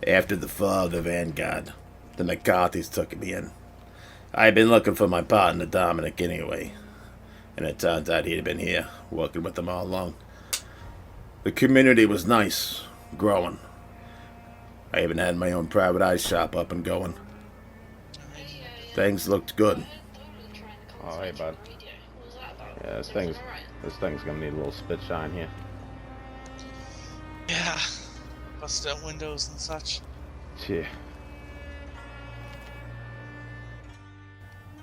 After the fall of the Vanguard, the McCarthys took me in. I had been looking for my partner Dominic anyway, and it turns out he had been here, working with them all along. The community was nice, growing. I even had my own private eye shop up and going. Things looked good. Oh, hey, bud. Yeah, this thing's gonna need a little spit shine here. Yeah, busted out windows and such. Yeah.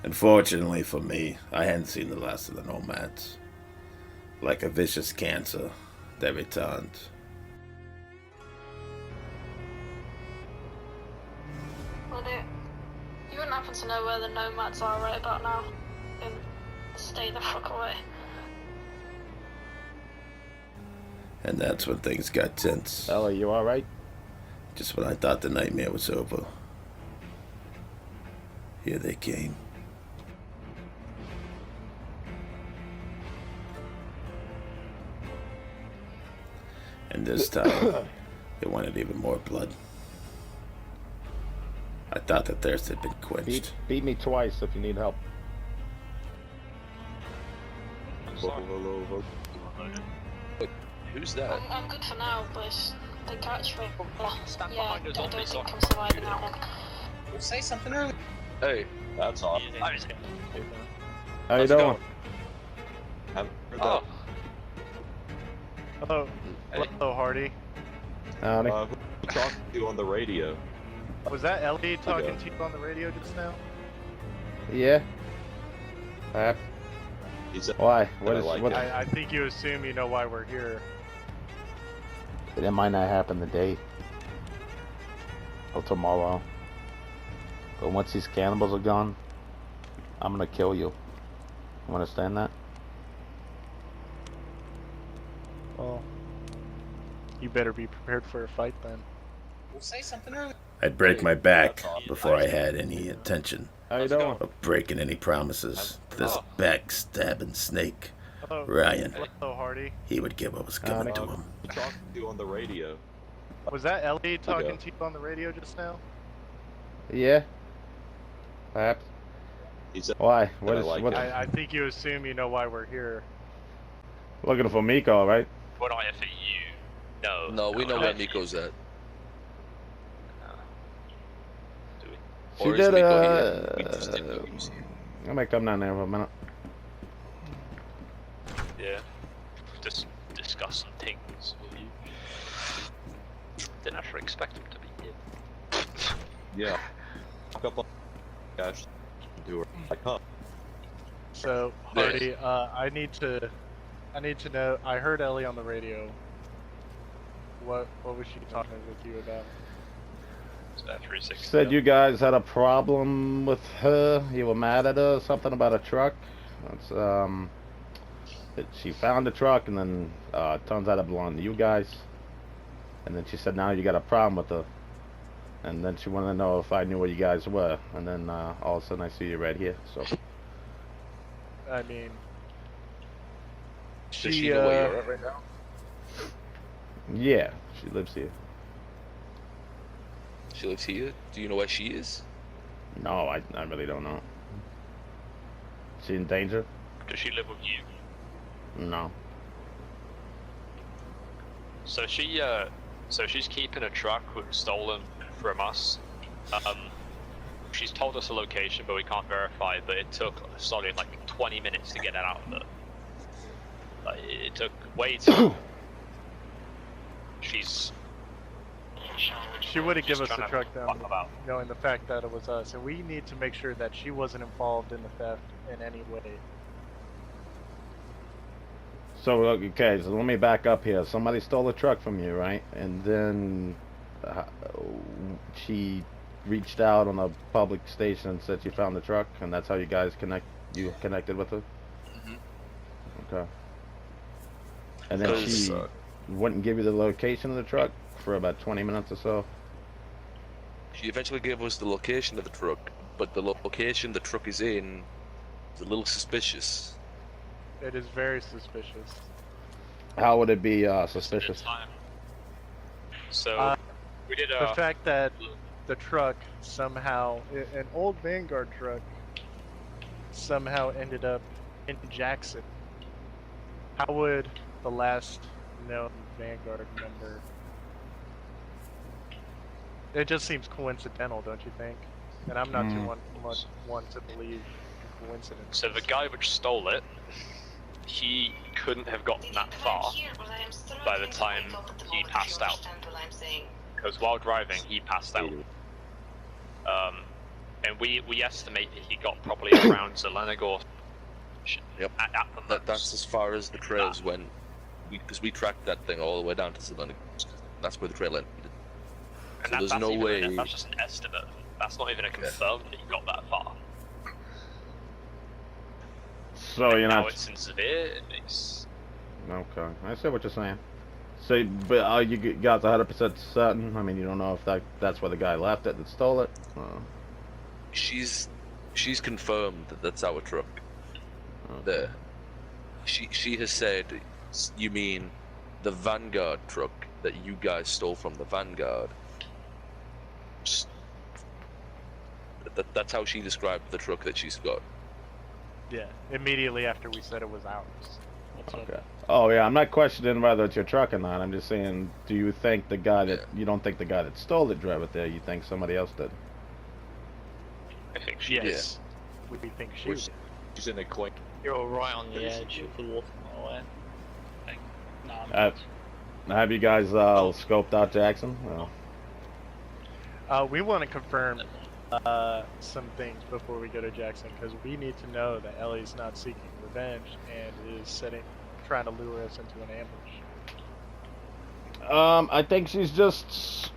Unfortunately for me, I hadn't seen the last of the nomads. Like a vicious cancer, they returned. Well, you wouldn't happen to know where the nomads are right about now? Then stay the fuck away. And that's when things got tense. Ellie, you alright? Just when I thought the nightmare was over, here they came. And this time, they wanted even more blood. I thought the thirst had been quenched. Beat me twice if you need help. Who's that? I'm good for now, but they catch me. Stand Yeah, I behind us, don't zombie, think I'm surviving that one. We'll say something early. Hey, That's off. How you Let's doing? go. Haven't heard Oh, Hello. Hey. Hello, Hardy. Howdy. that. Who you talking to on the radio? Was that Ellie talking to you on the radio just now? Yeah. He said, Why? What is like what? it. I think you assume you know why we're here. It might not happen today or tomorrow. But once these cannibals are gone, I'm gonna kill you. You understand that? Well, you better be prepared for a fight then. We'll say something early. I'd break my back before I had any intention How you Let's go. doing? of breaking any promises to this backstabbing snake, Hello. Ryan. Hello, Hardy. He would get what was coming to him. Who you talking to on the radio? Was that Ellie talking go. to you on the radio just now? Yeah. Perhaps. He said, Why? What I is like what? it. I think you assume you know why we're here. Looking for Miko, right? Would I for you? No. no, we know I where don't. Miko's at. Do we? She Or is did. Miko here? We just didn't know he was here. I might come down there for a minute. Yeah. Just discuss some things with you. Didn't actually expect him to be here. yeah. Walk up on gosh, do her. Like, huh? So, Hardy, I need to know. I heard Ellie on the radio. What was she talking with you about? It's about 360. Said you guys had a problem with her. You were mad at her. Something about a truck. That's that she found the truck and then turns out it belonged to you guys. And then she said now you got a problem with her. And then she wanted to know if I knew where you guys were. And then all of a sudden I see you right here. So I mean, Does she know where you're at right now? yeah, she lives here. She lives here. Do you know where she is? No, I really don't know. She in danger? Does she live with you? No. So she's keeping a truck stolen from us. She's told us a location, but we can't verify. But it took a solid like 20 minutes to get that out of her. Like, it took way too long. she would have given us the trying to truck down, fuck about. knowing the fact that it was us, and we need to make sure that she wasn't involved in the theft in any way. So okay, so let me back up here. Somebody stole a truck from you, right? And then she reached out on a public station and said she found the truck, and that's how you guys connected with her. Okay. And then Because, she wouldn't give you the location of the truck for about 20 minutes or so. She eventually gave us the location of the truck, but the location the truck is in is a little suspicious. It is very suspicious. How would it be suspicious? So We did The fact that the truck somehow, an old Vanguard truck, somehow ended up in Jackson. How would the last known Vanguard member? It just seems coincidental, don't you think? And I'm not too much one to believe in coincidence. So the guy which stole it, he couldn't have gotten that far by the time he passed out. Because while driving, he passed out. And we estimate that he got probably around Zelenogor. Yep. That's as far as the trails went. Because we tracked that thing all the way down to Zelenogor. That's where the trail ended. And So there's no way. That's just an estimate. That's not even a confirmed that he got that far. So you're Now not. it's in severe. It's Okay, I see what you're saying. So, but are you guys 100% certain? I mean, you don't know if that's where the guy left it that stole it? She's confirmed that that's our truck. There. She has said, you mean the Vanguard truck that you guys stole from the Vanguard? That's how she described the truck that she's got. Yeah, immediately after we said it was ours. That's what- Okay. Oh yeah, I'm not questioning whether it's your truck or not. I'm just saying, do you think the guy that you don't think the guy that stole it drove it there? You think somebody else did? I think she Yes. We think she Which- did. She's in a coin. You're right on the edge of the water away. No, Have you guys scoped out Jackson? We want to confirm some things before we go to Jackson, because we need to know that Ellie's not seeking revenge and is trying to lure us into an ambush. I think she's just.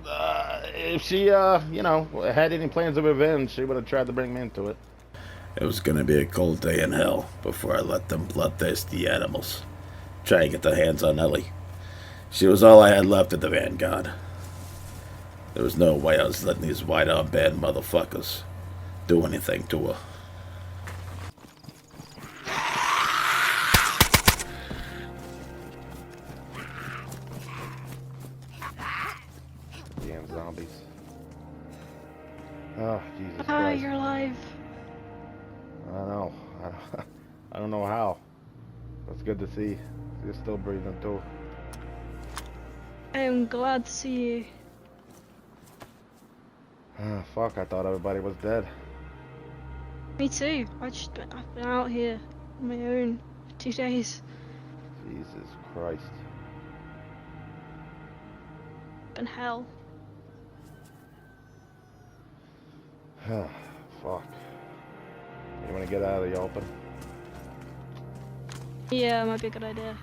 If she, had any plans of revenge, she would have tried to bring me into it. It was gonna be a cold day in hell before I let them bloodthirsty animals try and get their hands on Ellie. She was all I had left of the Vanguard. There was no way I was letting these white-armed bad motherfuckers do anything to her. Damn zombies. Oh, Jesus Ah, Christ. you're alive. I know. I don't know how. It's good to see you're still breathing too. I am glad to see you. Ah, fuck, I thought everybody was dead. Me too. I've been out here on my own for 2 days. Jesus Christ. Been hell. Fuck. You wanna get out of the open? Yeah, might be a good idea.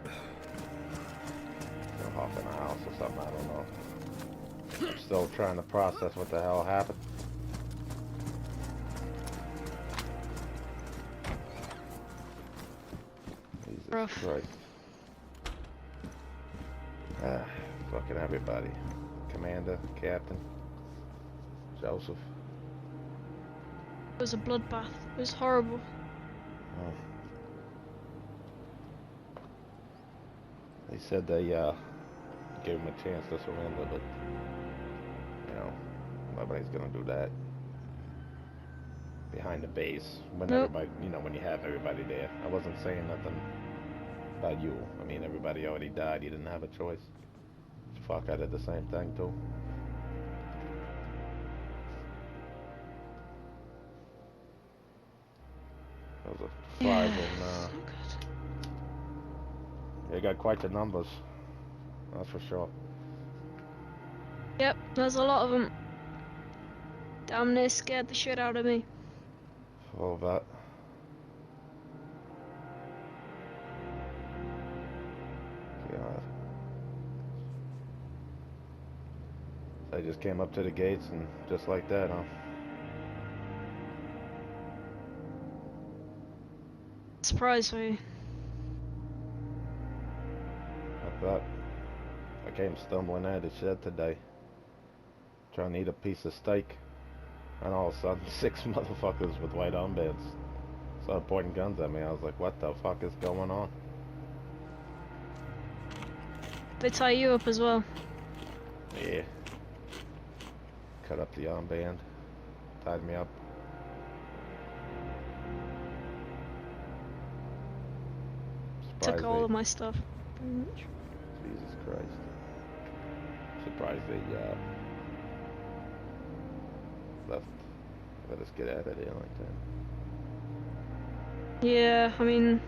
Go hop in a house or something, I don't know. I'm still trying to process what the hell happened. Jesus Rough. Christ. Fucking everybody. Commander, Captain, Joseph. It was a bloodbath. It was horrible. Oh. They said they gave him a chance to surrender, but nobody's gonna do that behind the base when Nope. everybody, when you have everybody there. I wasn't saying nothing about you. I mean, everybody already died. You didn't have a choice. Fuck, I did the same thing too. That was a five, and they got quite the numbers. That's for sure. Yep, there's a lot of them. Damn, they scared the shit out of me. All that. God. They just came up to the gates and just like that, huh? Surprise me. I thought I came stumbling out of the shed today, trying to eat a piece of steak, and all of a sudden 6 motherfuckers with white armbands started pointing guns at me. I was like, what the fuck is going on? they tie you up as well. Yeah. Cut up the armband. Tied me up. Took Surprised all they- of my stuff. Pretty much. Jesus Christ. Surprised they let us get out of there like that. Yeah, I mean,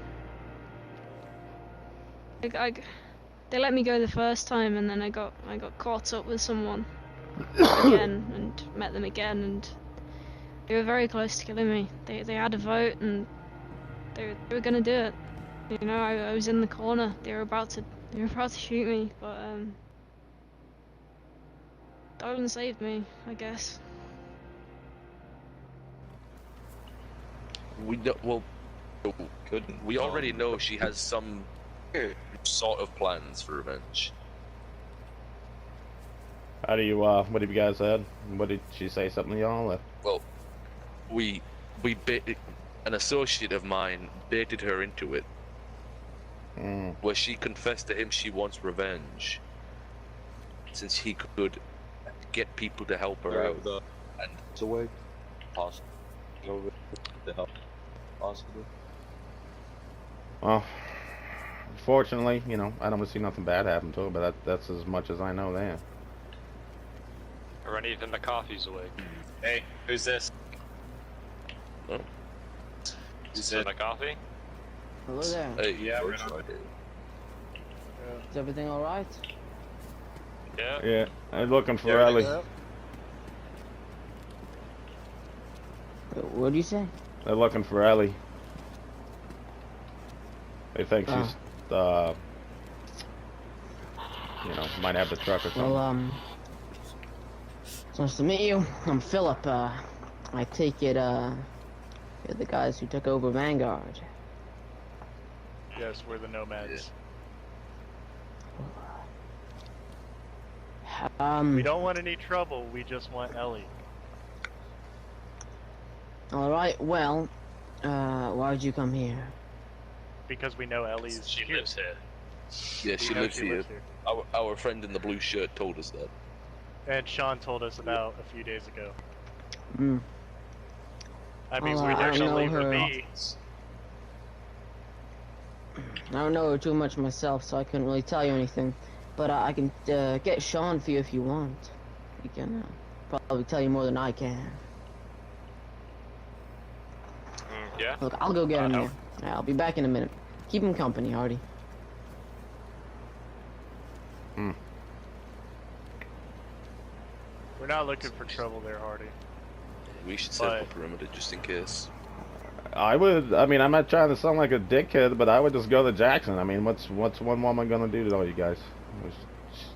they let me go the first time, and then I got caught up with someone again, and met them again, and they were very close to killing me. They had a vote, and they were gonna do it. You know, I was in the corner. They were about to shoot me, but Dolan saved me, I guess. We don't. Well, we already know she has some sort of plans for revenge. How do you, what have you guys said? What did she say, something to y'all? Or? Well, an associate of mine baited her into it, where she confessed to him she wants revenge, since he could get people to help her out. And It's a way. Possible. To help. Possibly. Well, fortunately, you know, I don't see nothing bad happen to her, but that's as much as I know there. Are any of the McCarthy's awake? Hey, who's this? Oh. Is it McCarthy? Hello there. Yeah, we're not. Is everything alright? Yeah. Yeah, I'm looking for Ellie. What do you say? They're looking for Ellie. They think she's, you know, might have the truck or something. Well, it's nice to meet you. I'm Philip. I take it, you're the guys who took over Vanguard. Yes, we're the nomads. We don't want any trouble, we just want Ellie. Alright, well, why'd you come here? Because we know Ellie's She here. lives here. Yeah, We she know lives here. here. Our friend in the blue shirt told us that. And Sean told us about a few days ago. Hmm. I mean, Well, we I don't definitely know would her. be. I don't know her too much myself, so I couldn't really tell you anything. But I can get Sean for you if you want. He can probably tell you more than I can. Yeah. Look, I'll go get him help. there. I'll be back in a minute. Keep him company, Hardy. We're not looking for trouble there, Hardy. We should set up a But- perimeter just in case. I mean, I'm not trying to sound like a dickhead, but I would just go to Jackson. I mean, what's one woman gonna do to all you guys?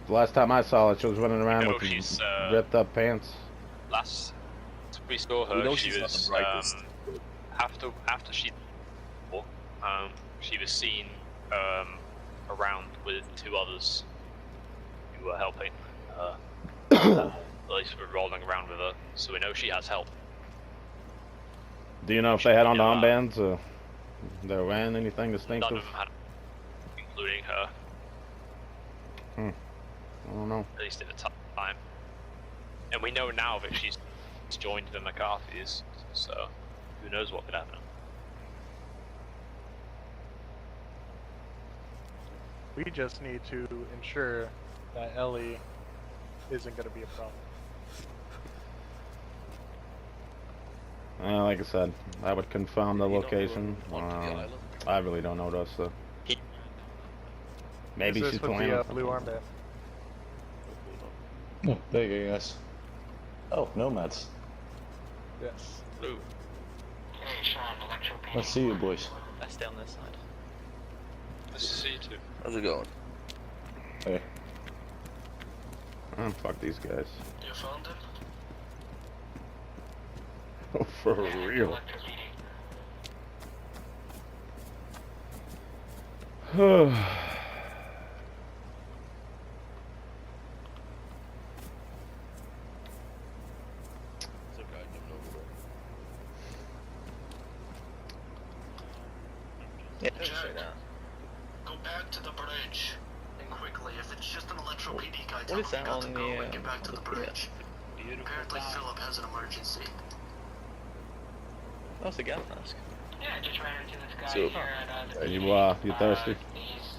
The last time I saw her, she was running around know with she's, ripped up pants. Last we saw her, We know she she's not was the brightest. after she was seen around with two others who were helping. At least we're rolling around with her, so we know she has help. Do you know if they had on the Yeah. armbands or they were wearing anything None distinctive? of them had, including her, I don't know. at least at the time. And we know now that she's joined the McCarthy's, so who knows what could happen. We just need to ensure that Ellie isn't going to be a problem. Like I said, I would confirm the You don't location. run onto the island. I really don't know those stuff. Maybe Is she's this with playing. the with blue something. armband? Oh, there you go, guys. Oh, nomads. Yes. Blue. Let's see you, boys. Let's stay on this side. Nice to see you too. How's it going? Hey. Oh, fuck these guys. You found him? Oh, for real. Yeah, don't say that. Go back to the bridge. And quickly, if it should What is that on the Get back to the bridge. Beautiful Apparently town. Philip has an emergency. That's a gas mask. Yeah, I just ran into this guy So- here at the You thirsty? He's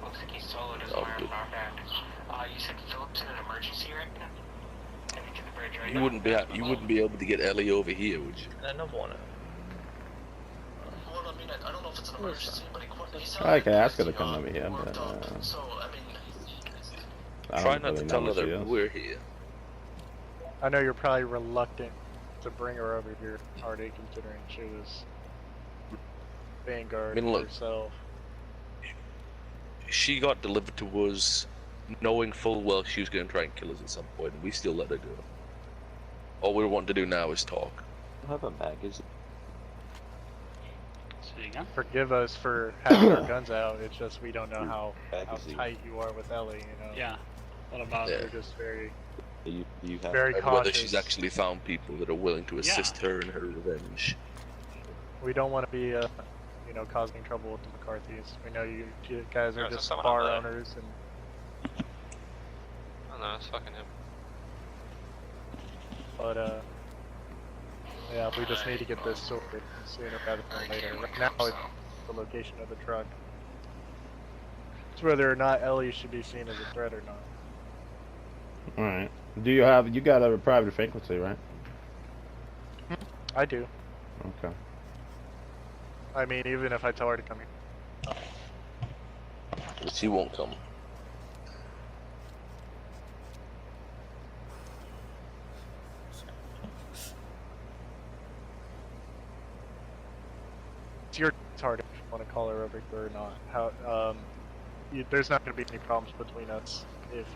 looks like he's solo to Oh, somewhere good. around. You said Philip's in an emergency right now? Heading to the bridge right You now. wouldn't be able to get Ellie over here, would you? Another one. Well, I mean, I don't know if it's an emergency, but he said I can that ask her to he's, come over here, worked but up. So, I mean, I Try don't not really to know tell her what she that is. we're here. I know you're probably reluctant to bring her over here, already considering she was Vanguard I mean, look. herself. She got delivered to us knowing full well she was going to try and kill us at some point, and we still let her go. All we want to do now is talk. I have a baggage. So you go. Forgive us for having our guns out. It's just we don't know how Baggage. tight you are with Ellie. You know. Yeah. What about Yeah. You're just very, You have very And cautious. whether she's actually found people that are willing to assist her in her revenge. We don't want to be, causing trouble with the McCarthys. We know you guys are There's just someone bar up there. owners, and Oh no, it's fucking him. but yeah, we just need to get this sorted sooner rather than later. Right now, it's the location of the truck. It's whether or not Ellie should be seen as a threat or not. Alright. You got a private frequency, right? I do. Okay. I mean, even if I tell her to come here. But she won't come. It's hard if you want to call her over here or not. There's not going to be any problems between us if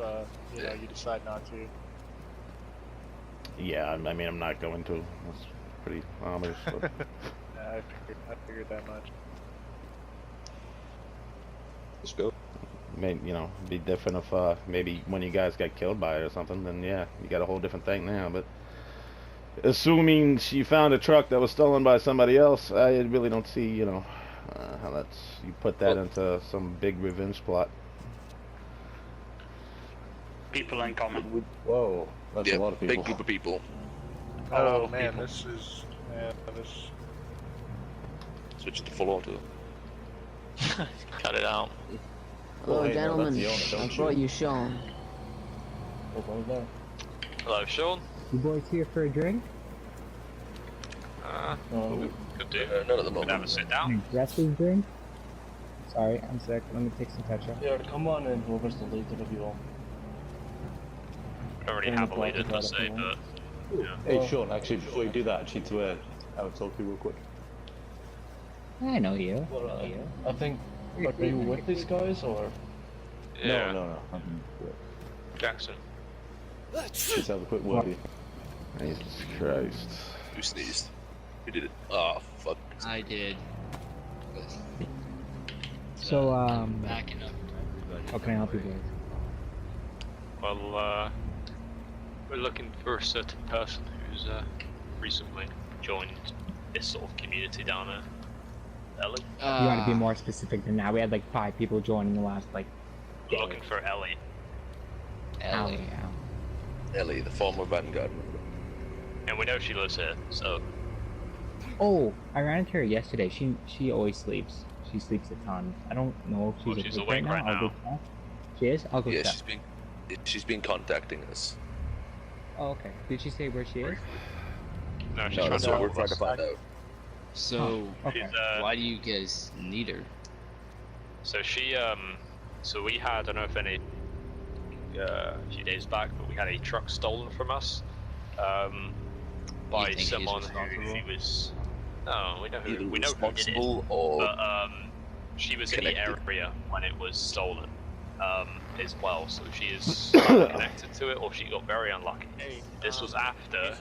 you decide not to. Yeah, I mean, I'm not going to. That's pretty obvious. But Yeah, I figured that much. Let's go. be different if maybe when you guys got killed by it or something. Then yeah, you got a whole different thing now. But assuming she found a truck that was stolen by somebody else, I really don't see how you put that into some big revenge plot. people in common? Whoa, that's Yeah, a lot of people. big group of people. Oh of man, people. this is this. Switch it to full auto. Cut it out. Hello, hey, no, that's gentlemen. the owner, I don't brought you? you Sean. What's wrong with that? Hello, Sean. You boys here for a drink? Oh, Could do. Not at the Could have a moment. sit down. Wrestling drink? Sorry, I'm sick. Let me take some ketchup. yeah, come on in, whoever's the leader of you all. We don't really Bring have the a leader block per se, together, but yeah. Hey, Sean, actually, before you do that, actually, to I would talk to you real quick. I know you. Well, I know you. I think, like, are you with these guys, or? Yeah. No. Jackson. Just have a quick word. Jesus Christ. Who sneezed? Who did it? Oh, fuck. I did. So, Backing up everybody. how can I help you guys? Well, we're looking for a certain person who's recently joined this sort of community down there. Ellie? You want to be more specific than that? We had like 5 people join in the last like We're looking for Ellie. Ellie. Ellie, the former Vanguard member. And we know she lives here, so Oh, I ran into her yesterday. She always sleeps. She sleeps a ton. I don't know if she's, she's awake awake right I'll go check. She is? I'll go Yeah, check. she's been contacting us. Oh, okay. Did she say where she is? no, she's No, trying that's to what we're help trying to us. find out. So, Okay. She's, why do you guys need her? So she, so we had, I don't know if any, a few days back, but we had a truck stolen from us, by think she's someone who responsible? was, no, we know Either who, we know who did it, responsible or but, she was in the connected. area when it was stolen, as well, so she is connected to it, or she got very unlucky. This was after,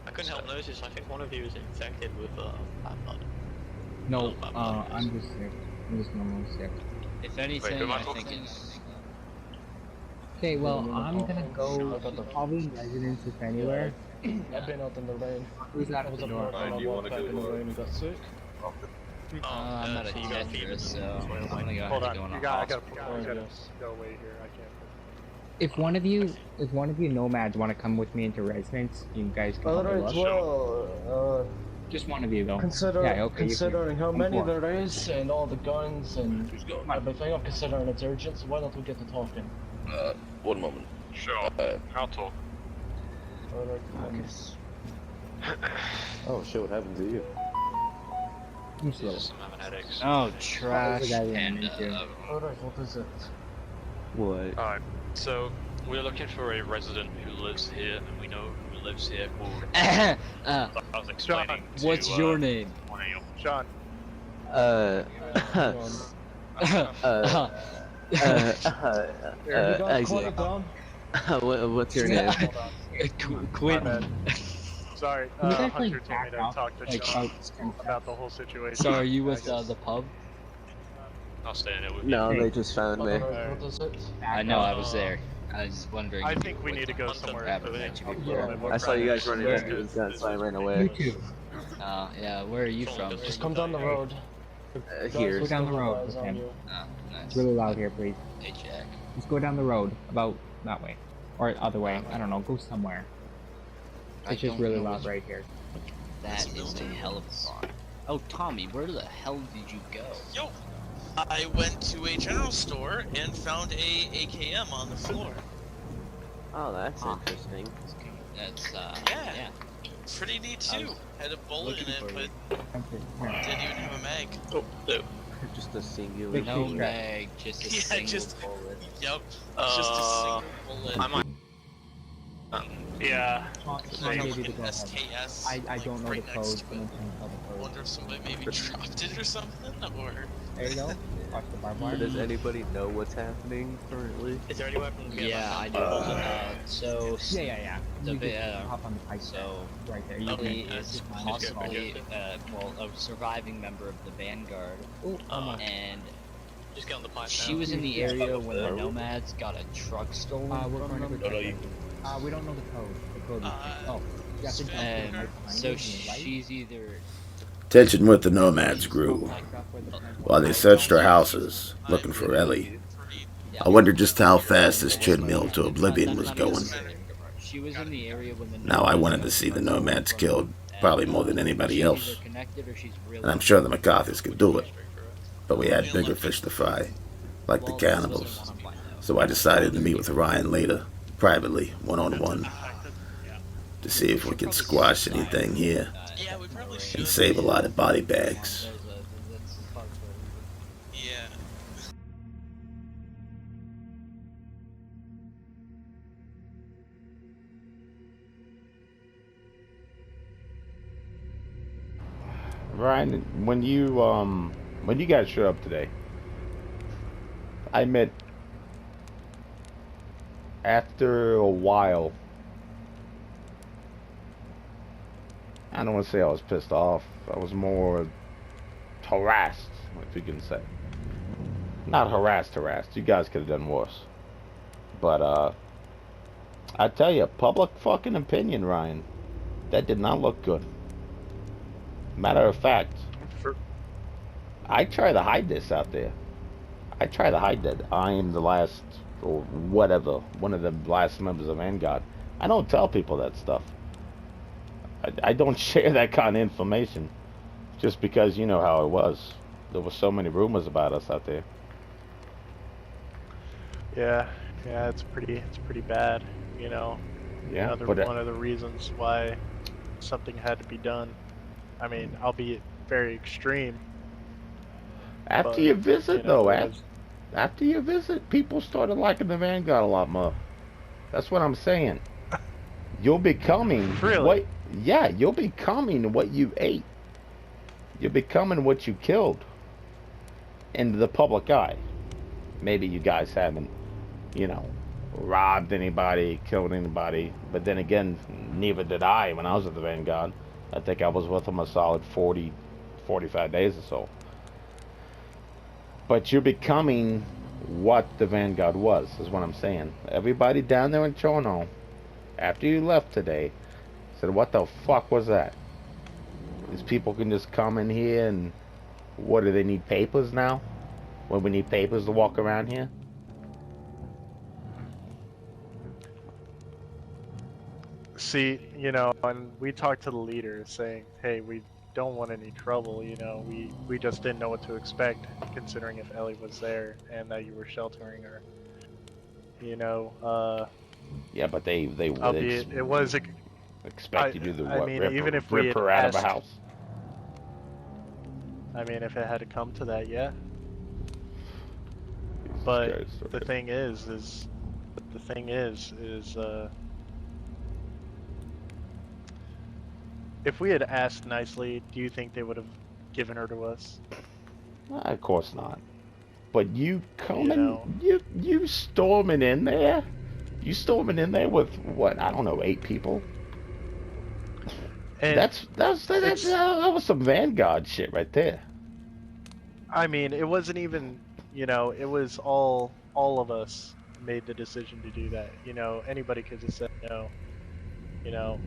I couldn't help notice, I think one of you is infected with bad blood. No, I'm just sick. I'm just normally sick. If anything, who am I I think talking to? it's... Okay, well, I'm gonna go probably residence if anywhere. I've been out in the rain. Who's out I of was the up door? north and I do you walked wanna back go in the rain and got sick. I'm not a Tetris, so I'm gonna go Hold have to on, go on I a gotta hospital. go away here. I can't. If one of you nomads want to come with me into residence, you guys can help me Alright, look. well, Just one of you though. considering you can how come many forward. there is and all the guns and everything, I'm considering it's urgent, so why don't we get to talking? One moment. Sure. I'll talk. Alright, Oh shit, what happened to you? I'm slow. I'm having headaches. Oh, trash guy that and Alright, what is it? What? Alright, so we're looking for a resident who lives here, and we know who lives here called... I was explaining to, what's your name? one of you. Sean. Exit. What's your name? Quentin. Sorry, Can you guys, Hunter like, told me to back talk to off, like, Sean about- about the whole situation. So are you I with guess. the pub? I'll stay in it with you. No, they just found me. Alright, what is it? I know, I was there. I was wondering. I if think you we were need to go with somewhere Rabbit for Ranch. a little bit more I saw you guys private. running into the gun, so I ran away. You too. Yeah, where are you from? Just come down the road. Here. Go down the road with Guys on him. you. Oh, nice. It's really loud here, please. Hey, Jack. Just go down the road, about that way, or other way. I don't know. Go somewhere. I It's just don't really know loud what- right here. That is a hell of a bar. Oh, Tommy, where the hell did you go? Yo, I went to a general store and found a AKM on the floor. Oh, that's interesting. That's, Yeah. Pretty neat too. Had a bullet in it, but didn't even have a mag. Oh, no. Just a singular. No mag, just a Yeah, single just- bullet. Yep. Just a single bullet. I might... yeah. Sean gave you the go ahead. SKS. I don't know the right code. next to Someone it. can tell the code. Wonder if somebody maybe dropped it or something, or... There you go. Watch the barbed wire. Does anybody know what's happening currently? Is there anywhere from Yeah, I do. So, Yeah. the You bit, just hop on the pipe. so Right there. You Ellie can- is just find it. possibly, well, a surviving member of the Vanguard, Oh, and Just get on the pipe she now. was in the area when the Nomads got a truck stolen we're from going to them. go check it. We don't know the code. The code is oh, you have to jump to the And right behind so you and the right. she's either Tension with the nomads grew while they searched our houses looking for Ellie. I wondered just how fast this treadmill to Oblivion was going. she was in the area when the Now I wanted to see the nomads killed, probably more than anybody else. And I'm sure the McCarthys could do it. But we had bigger fish to fry, like the cannibals. So I decided to meet with Ryan later, privately, one-on-one, to see if we could squash anything here Yeah, we probably should. and save a lot of body bags. Yeah. Ryan, when you guys showed up today, I admit, after a while, I don't want to say I was pissed off. I was more harassed, if you can say. Not harassed. You guys could have done worse. But, I tell you, public fucking opinion, Ryan, that did not look good. Matter of fact, I try to hide this out there. I try to hide that I am the last, or whatever, one of the last members of Vanguard. I don't tell people that stuff. I don't share that kind of information, just because you know how it was. There were so many rumors about us out there. Yeah, it's pretty bad, you know. Yeah, Another but, one of the reasons why something had to be done. I mean, albeit very extreme. After but, you visit, you know, though, it was- after you visit, people started liking the Vanguard a lot more. That's what I'm saying. You're becoming what? Yeah, you're becoming what you ate. You're becoming what you killed. In the public eye. Maybe you guys haven't, robbed anybody, killed anybody. But then again, neither did I when I was at the Vanguard. I think I was with them a solid 40, 45 days or so. But you're becoming what the Vanguard was, is what I'm saying. Everybody down there in Chono, after you left today, said, what the fuck was that? These people can just come in here and What, do they need papers now? When we need papers to walk around here? See, you know, and we talked to the leader saying, hey, we don't want any trouble, you know, we just didn't know what to expect considering if Ellie was there and that you were sheltering her. You know, yeah, but they would albeit it was expect you to do I what, mean, rip, even her, if we rip had her out of a asked- house. I mean, if it had to come to that, yeah. But the thing is if we had asked nicely, do you think they would have given her to us? Of course not. But you coming, You know. you storming in there? You storming in there with what? I don't know, 8 people. And that was some Vanguard shit right there. I mean, it wasn't even, you know, it was all of us made the decision to do that. You know, anybody could have said no. You know,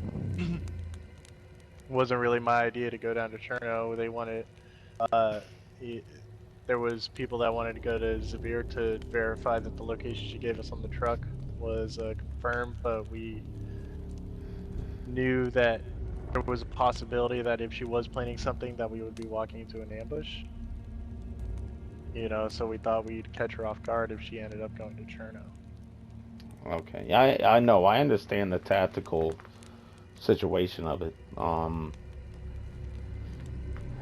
wasn't really my idea to go down to Cherno. They wanted, there was people that wanted to go to Zavir to verify that the location she gave us on the truck was confirmed, but we knew that there was a possibility that if she was planning something that we would be walking into an ambush. You know, so we thought we'd catch her off guard if she ended up going to Cherno. Okay, yeah, I know, I understand the tactical situation of it.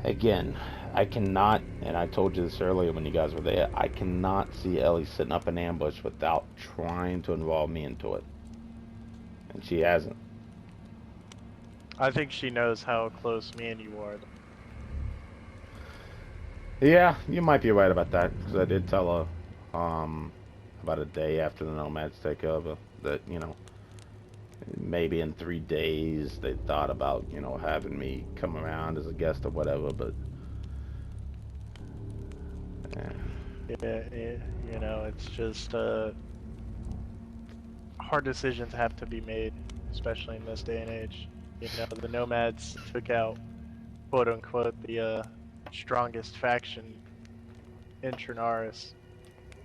Again, I cannot, and I told you this earlier when you guys were there, I cannot see Ellie setting up an ambush without trying to involve me into it. And she hasn't. I think she knows how close me and you are. Yeah, you might be right about that, because I did tell her about a day after the Nomads take over that, you know, maybe in 3 days they thought about, you know, having me come around as a guest or whatever, but Yeah, you know, it's just hard decisions have to be made, especially in this day and age. You know, the Nomads took out, quote unquote, the strongest faction in Trinaris.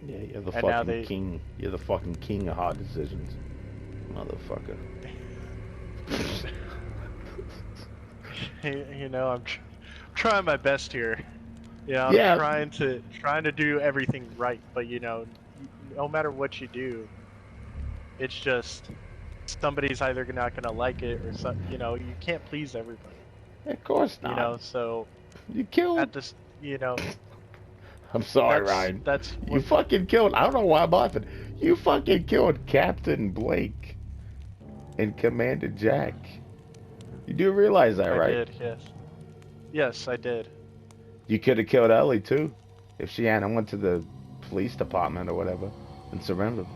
yeah, you're the And now fucking king. You're the fucking king of hard decisions, motherfucker. You know, I'm trying my best here. You know, Yeah. I'm trying to do everything right, but you know, no matter what you do, it's just somebody's either not gonna like it or some. You know, you can't please everybody. Of course not. You know, so you killed. at this, you know. I'm sorry, Ryan. You fucking killed. I don't know why I'm laughing. You fucking killed Captain Blake and Commander Jack. You do realize that, right? I did, yes. Yes, I did. You could have killed Ellie too, if she hadn't went to the police department or whatever and surrendered.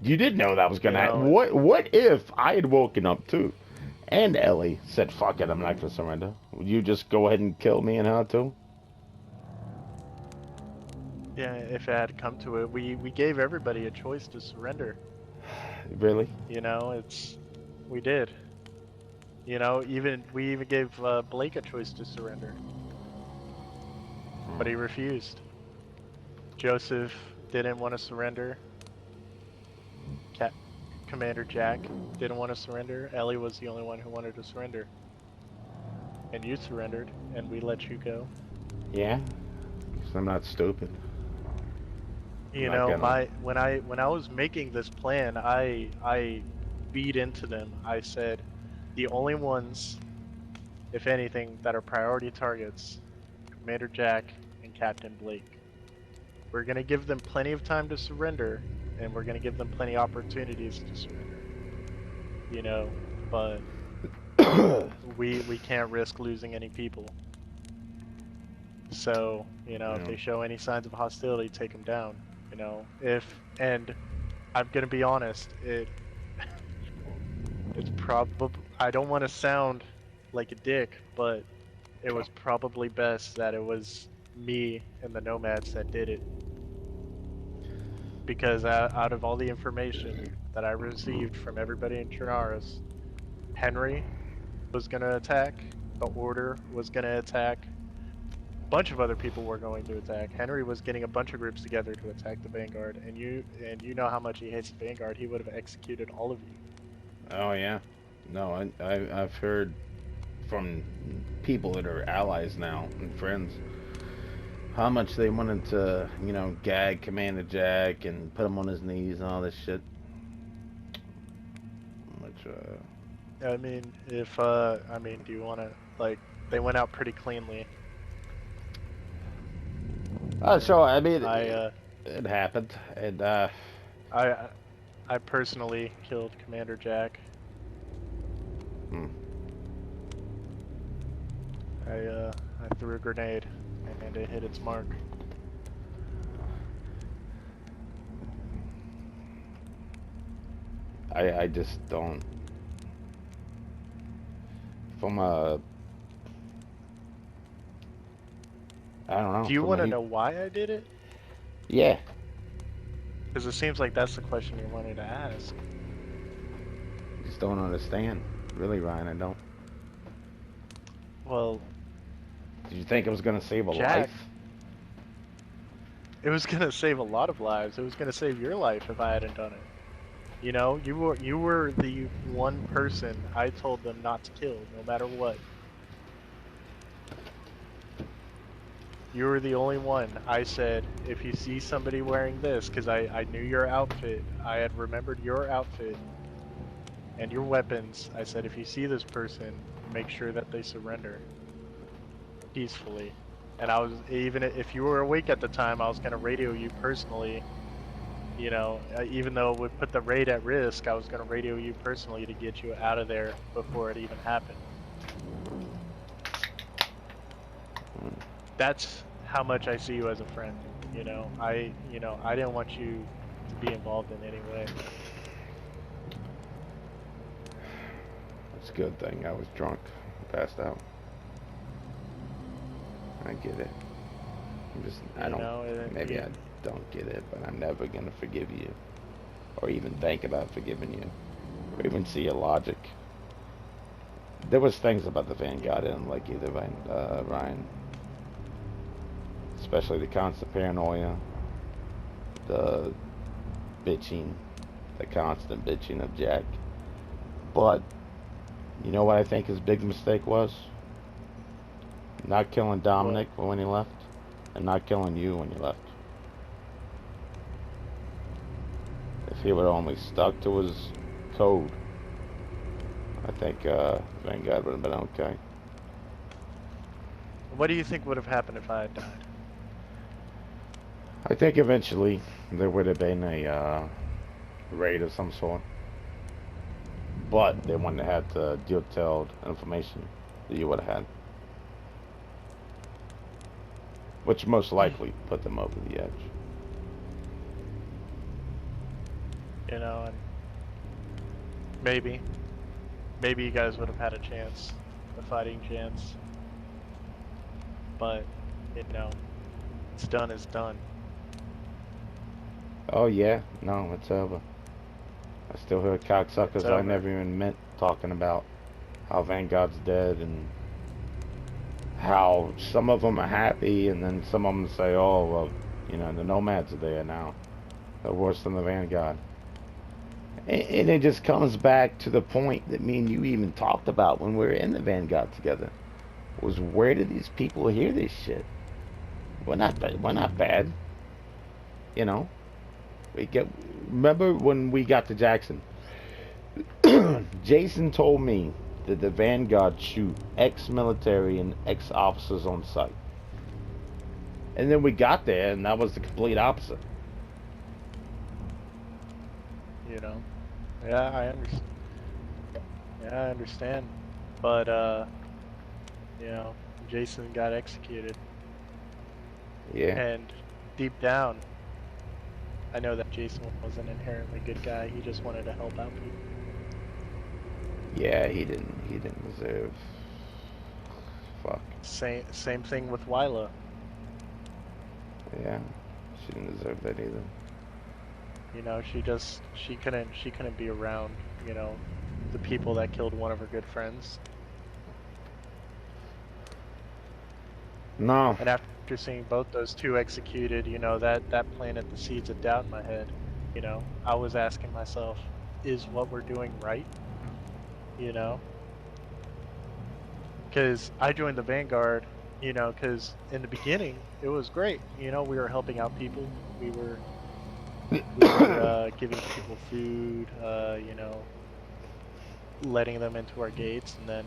You did know that was gonna happen. What if I had woken up too, and Ellie said, "Fuck it, I'm not gonna surrender"? Would you just go ahead and kill me and her too? Yeah, if it had come to it, we gave everybody a choice to surrender. Really? You know, we did. You know, we even gave Blake a choice to surrender, but he refused. Joseph didn't want to surrender. Commander Jack didn't want to surrender. Ellie was the only one who wanted to surrender, and you surrendered, and we let you go. Yeah, 'cause I'm not stupid. You know, when I was making this plan, I beat into them. I said, the only ones, if anything, that are priority targets, Commander Jack and Captain Blake. We're gonna give them plenty of time to surrender, and we're gonna give them plenty of opportunities to surrender. You know, but we can't risk losing any people. So, you know, if they show any signs of hostility, take them down. You know, and I'm gonna be honest, it's probably, I don't want to sound like a dick, but it was probably best that it was me and the Nomads that did it. Because out of all the information that I received from everybody in Trinaris, Henry was gonna attack, the Order was gonna attack, bunch of other people were going to attack. Henry was getting a bunch of groups together to attack the Vanguard, and you know how much he hates the Vanguard. He would have executed all of you. Oh yeah, no, I've heard from people that are allies now and friends how much they wanted to, you know, gag Commander Jack and put him on his knees and all this shit. Which I mean, do you want to, like, they went out pretty cleanly. sure. I mean, it happened, and I personally killed Commander Jack. I threw a grenade, and it hit its mark. I just don't. From a, I don't know. Do you want to know why I did it? Yeah. Because it seems like that's the question you're wanting to ask. Just don't understand, really, Ryan. I don't. Well, did you think it was gonna save a Jack, life? It was gonna save a lot of lives. It was gonna save your life if I hadn't done it. You know, you were the one person I told them not to kill, no matter what. You were the only one. I said, if you see somebody wearing this, because I knew your outfit, I had remembered your outfit and your weapons. I said, if you see this person, make sure that they surrender peacefully. And I was, even if you were awake at the time, I was going to radio you personally. You know, even though it would put the raid at risk, I was going to radio you personally to get you out of there before it even happened. That's how much I see you as a friend. You know, I didn't want you to be involved in any way. It's a good thing I was drunk, passed out. I get it. I don't get it, but I'm never gonna forgive you, or even think about forgiving you, or even see your logic. There was things about the Vanguard I didn't like either, Ryan. Especially the constant paranoia, the bitching, the constant bitching of Jack. But you know what I think his big mistake was? Not killing Dominic when he left, and not killing you when you left. If he would have only stuck to his code, I think Vanguard would have been okay. What do you think would have happened if I had died? I think eventually there would have been a raid of some sort, but they wouldn't have had the detailed information that you would have had, which most likely put them over the edge. You know, and maybe you guys would have had a chance, a fighting chance. But, you know, it's done is done. Oh yeah, no, it's over. I still hear cocksuckers I never even met talking about how Vanguard's dead and how some of them are happy, and then some of them say, oh, well, you know, the Nomads are there now. They're worse than the Vanguard. And it just comes back to the point that me and you even talked about when we were in the Vanguard together. Was where did these people hear this shit? We're not bad. You know? Remember when we got to Jackson? Jason told me that the Vanguard shoot ex-military and ex-officers on sight. And then we got there and that was the complete opposite. You know? Yeah, I understand. Yeah, I understand. But, you know, Jason got executed. Yeah. And deep down, I know that Jason was an inherently good guy. He just wanted to help out people. Yeah, he didn't deserve. Fuck. Same thing with Wyla. Yeah, she didn't deserve that either. You know, she couldn't be around, you know, the people that killed one of her good friends. No. And after seeing both those two executed, you know, that planted the seeds of doubt in my head. You know, I was asking myself, is what we're doing right? You know? Because I joined the Vanguard, you know, because in the beginning, it was great. You know, we were helping out people. We were giving people food, you know, letting them into our gates, and then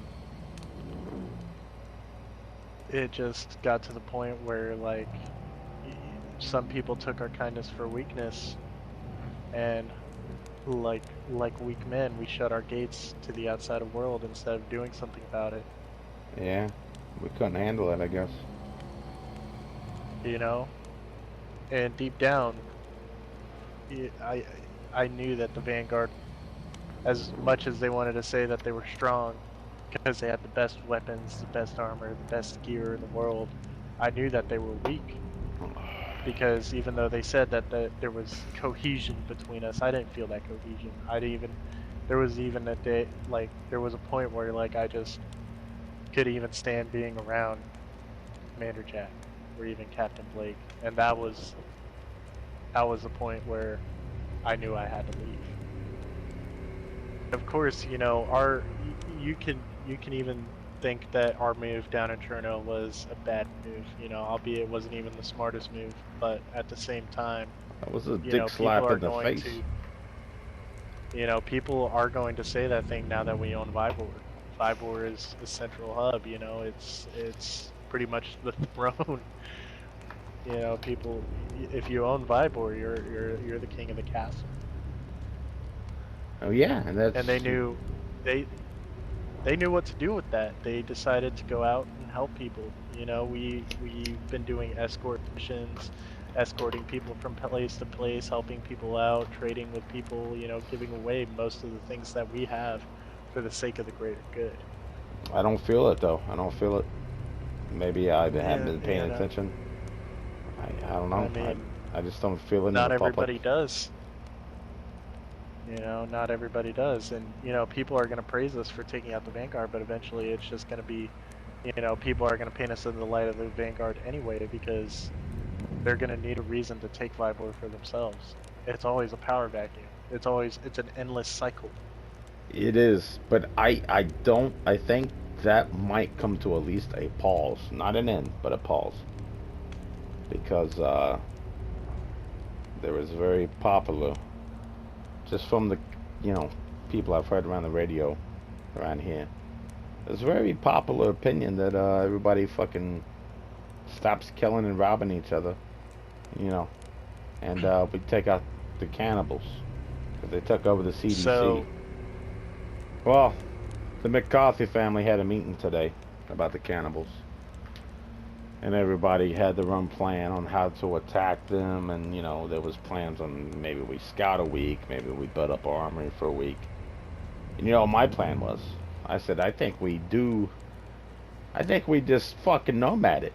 it just got to the point where, like, some people took our kindness for weakness, and like weak men, we shut our gates to the outside world instead of doing something about it. Yeah, we couldn't handle it, I guess. You know, and deep down, I knew that the Vanguard, as much as they wanted to say that they were strong, because they had the best weapons, the best armor, the best gear in the world, I knew that they were weak. Because even though they said that there was cohesion between us, I didn't feel that cohesion. There was even a day, like, there was a point where, like, I just could even stand being around Commander Jack, or even Captain Blake, and that was the point where I knew I had to leave. Of course, you know, you can even think that our move down in Cherno was a bad move, you know, albeit it wasn't even the smartest move, but at the same time, that was a dick slap in the face. You know, people are going to say that thing now that we own Vibor. Vibor is the central hub, you know, it's pretty much the throne. You know, people, if you own Vibor, you're the king of the castle. Oh yeah, and they knew what to do with that. They decided to go out and help people. You know, we've been doing escort missions, escorting people from place to place, helping people out, trading with people, you know, giving away most of the things that we have for the sake of the greater good. I don't feel it though. I don't feel it. Maybe I haven't been paying attention. I don't know. I mean, I just don't feel it in the not public. everybody does. You know, not everybody does. And, you know, people are going to praise us for taking out the Vanguard, but eventually it's just going to be, you know, people are going to paint us in the light of the Vanguard anyway, because they're going to need a reason to take Vibor for themselves. It's always a power vacuum. It's an endless cycle. It is, but I think that might come to at least a pause. Not an end, but a pause. Because there was very popular, just from the, you know, people I've heard around the radio around here, there's a very popular opinion that everybody fucking stops killing and robbing each other, you know, and we take out the cannibals, because they took over the CDC. So, well, the McCarthy family had a meeting today about the cannibals, and everybody had their own plan on how to attack them, and, you know, there was plans on maybe we scout a week, maybe we build up our armory for a week. And, you know what my plan was? I said, I think we just fucking nomad it.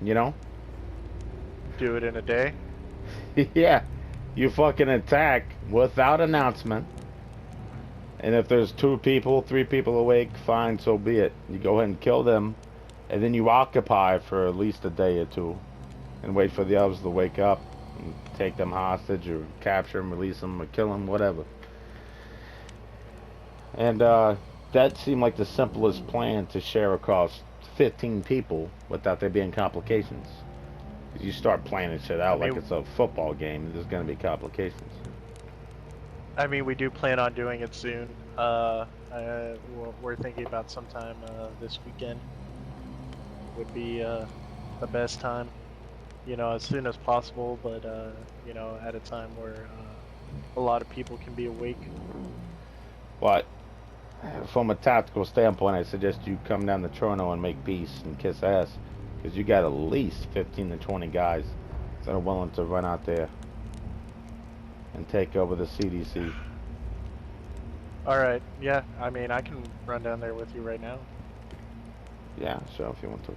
You know? do it in a day? Yeah. You fucking attack without announcement. And if there's 2 people, 3 people awake, fine, so be it. You go ahead and kill them. And then you occupy for at least a day or 2 and wait for the others to wake up and take them hostage or capture them, release them, or kill them, whatever. And that seemed like the simplest plan to share across 15 people without there being complications. You start planning shit out like it's a football game, there's going to be complications. I mean, we do plan on doing it soon. We're thinking about sometime this weekend would be the best time, you know, as soon as possible, but you know, at a time where a lot of people can be awake. But from a tactical standpoint, I suggest you come down to Toronto and make peace and kiss ass, because you got at least 15 to 20 guys that are willing to run out there and take over the CDC. Alright, yeah, I mean, I can run down there with you right now. Yeah, sure, if you want to.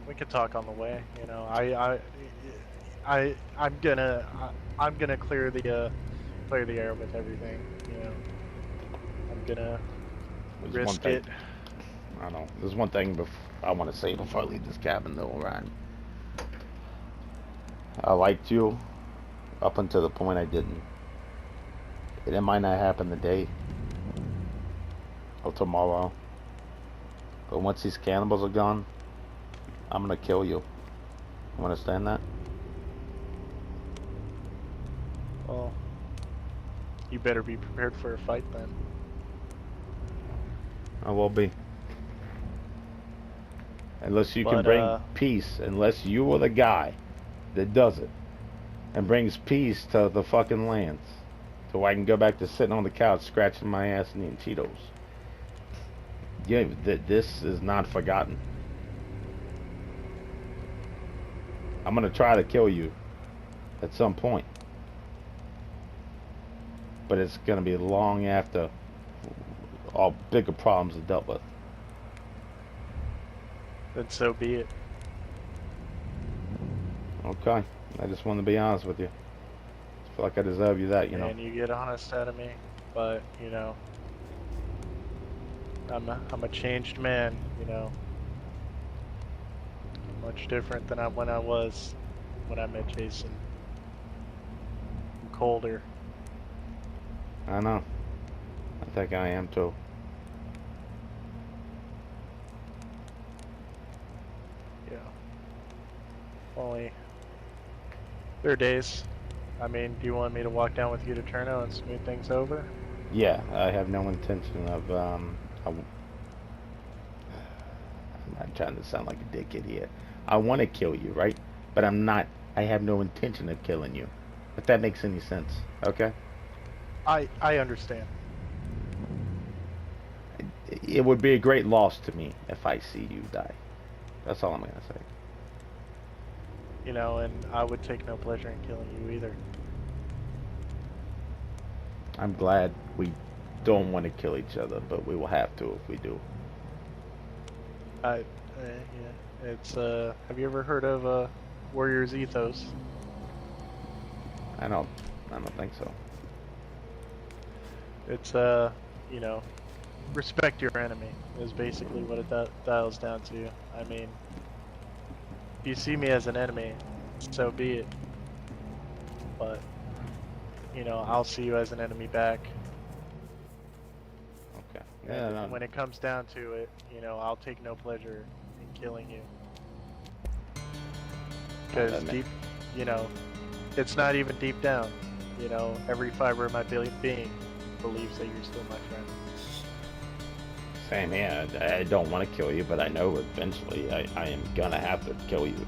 We could talk on the way, you know. I'm gonna clear the air with everything, you know. I'm gonna risk it. I don't know. There's one thing I want to say before I leave this cabin, though, Ryan. I liked you up until the point I didn't. And it might not happen today or tomorrow. But once these cannibals are gone, I'm gonna kill you. You understand that? Well, you better be prepared for a fight then. I will be. Unless you can bring peace. Unless you are the guy that does it and brings peace to the fucking lands. So I can go back to sitting on the couch scratching my ass and eating Cheetos. Yeah, this is not forgotten. I'm gonna try to kill you at some point. But it's gonna be long after all bigger problems are dealt with. Then so be it. Okay. I just want to be honest with you. I feel like I deserve you that, you know. And you get honest out of me, but you know, I'm a changed man, you know. Much different than when I met Jason. I'm colder. I know. I think I am too. Yeah. Only 3 days. I mean, do you want me to walk down with you to Turno and smooth things over? Yeah, I have no intention of, I'm not trying to sound like a dickhead here. I want to kill you, right? But I have no intention of killing you. If that makes any sense, okay? I understand. It would be a great loss to me if I see you die. That's all I'm gonna say. You know, and I would take no pleasure in killing you either. I'm glad we don't want to kill each other, but we will have to if we do. Yeah. It's have you ever heard of Warrior's Ethos? I don't think so. It's you know, respect your enemy is basically what it dials down to. I mean, if you see me as an enemy, so be it. But you know, I'll see you as an enemy back. Okay. And Yeah. when it comes down to it, you know, I'll take no pleasure in killing you. Because deep, you know, it's not even deep down. You know, every fiber of my being believes that you're still my friend. Same here. I don't want to kill you, but I know eventually I am gonna have to kill you.